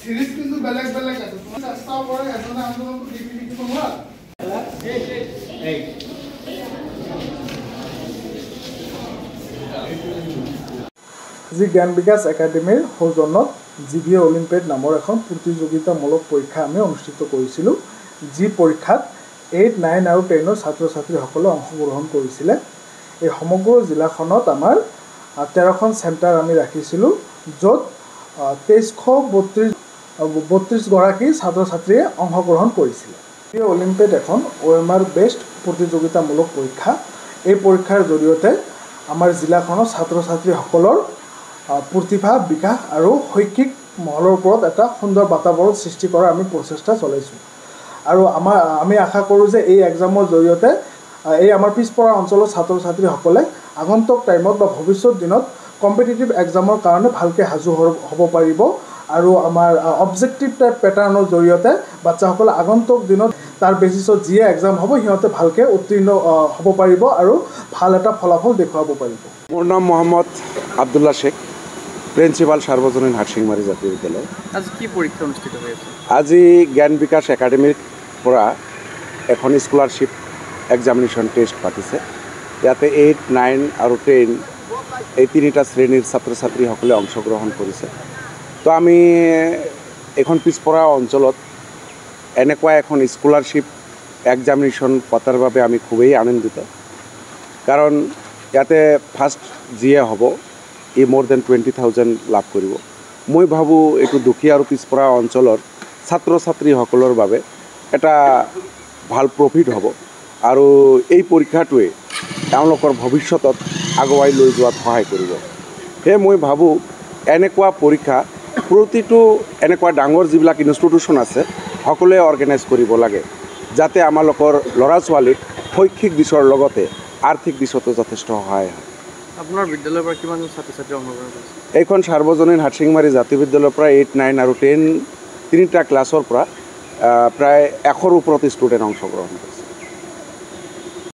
সিৰিজ কিন্তু বেলেগ বেলেগ আছে তুমি চেষ্টা কৰে এজনে আনজনক লিখি লিখিব নোৱাৰা আজি জ্ঞান বিকাশ একাডেমিৰ সৌজন্যত জিভিএ অলিম্পিয়াড নামৰ এখন প্ৰতিযোগিতামূলক পৰীক্ষা আমি অনুষ্ঠিত কৰিছিলোঁ যি পৰীক্ষাত 8, 9 আৰু 10 ছাত্ৰ ছাত্ৰীসকলে অংশগ্ৰহণ কৰিছিলে এই সমগ্ৰ জিলাখনত আমাৰ 13খন চেণ্টাৰ আমি ৰাখিছিলোঁ য'ত 2332 গৰাকী ছাত্ৰ ছাত্ৰীয়ে অংশগ্ৰহণ কৰিছিলে এই অলিম্পিয়াড এখন OMR বেছড প্ৰতিযোগিতামূলক পৰীক্ষা এই পৰীক্ষাৰ জৰিয়তে আমাৰ জিলাখনৰ ছাত্ৰ ছাত্ৰীসকলৰ প্ৰতিভা বিকাশ আৰু শৈক্ষিক মহলৰ ওপৰত এটা সুন্দৰ বাতাবৰণ সৃষ্টি কৰাৰ আমি প্ৰচেষ্টা চলাইছোঁ আৰু আমি আশা কৰোঁ যে এই এক্সামৰ জৰিয়তে এই আমাৰ পিছপৰা অঞ্চলৰ ছাত্ৰ ছাত্ৰীসকলে আগন্তুক টাইমত বা ভৱিষ্যত দিনত কম্পিটিটিভ এক্সামৰ কাৰণে ভালকৈ সাজু হ'ব পাৰিব আৰু আমাৰ অবজেক্টিভ টাইপ পেটাৰ্নৰ জৰিয়তে বাচ্চাসকলে আগন্তুক দিনত তাৰ বেচিছত যিয়ে এক্সাম হ'ব সিহঁতে ভালকৈ উত্তীৰ্ণ হ'ব পাৰিব আৰু ভাল এটা ফলাফল দেখুৱাব পাৰিব মোৰ নাম মোহাম্মদ আব্দুল্লাহ শেখ প্ৰিন্সিপাল সাৰ্বজনীন হাটশিংমাৰী জাতীয় বিদ্যালয় আজি কি পৰীক্ষা অনুষ্ঠিত হৈ আছে আজি জ্ঞান বিকাশ একাডেমিৰ পৰা এখন স্কলাৰশ্বিপ এক্সামিনেশ্যন টেষ্ট পাতিছে ইয়াতে 8, 9 আৰু 10 এই তিনিটা শ্ৰেণীৰ ছাত্ৰ ছাত্ৰীসকলে অংশগ্ৰহণ কৰিছে তো আমি এখন পিছপৰা অঞ্চলত এনেকুৱা এখন স্কলাৰশ্বিপ এক্সামিনেশ্যন পতাৰ বাবে আমি খুবেই আনন্দিত কাৰণ ইয়াতে ফাৰ্ষ্ট যিয়ে হ'ব ই মোৰ দেন 20,000 লাভ কৰিব মই ভাবোঁ এইটো দুখীয়া আৰু পিছপৰা অঞ্চলৰ ছাত্ৰ ছাত্ৰীসকলৰ বাবে এটা ভাল প্ৰফিট হ'ব আৰু এই পৰীক্ষাটোৱে তেওঁলোকৰ ভৱিষ্যতত আগুৱাই লৈ যোৱাত সহায় কৰিব সেয়ে মই ভাবোঁ এনেকুৱা পৰীক্ষা প্ৰতিটো এনেকুৱা ডাঙৰ যিবিলাক ইনষ্টিটিউশ্যন আছে সকলোৱে অৰ্গেনাইজ কৰিব লাগে যাতে আমালোকৰ ল'ৰা ছোৱালীক শৈক্ষিক দিশৰ লগতে আৰ্থিক দিশতো যথেষ্ট সহায় হয় আপোনাৰ বিদ্যালয়ৰ পৰা কিমান ছাত্ৰ ছাত্ৰী অংশগ্ৰহণ কৰিছে এইখন সাৰ্বজনীন হাটশিংমাৰী জাতীয় বিদ্যালয়ৰ পৰা 8, 9 আৰু 10 তিনিটা ক্লাছৰ পৰা প্ৰায় 100ৰ ওপৰত ষ্টুডেণ্ট অংশগ্ৰহণ কৰিছে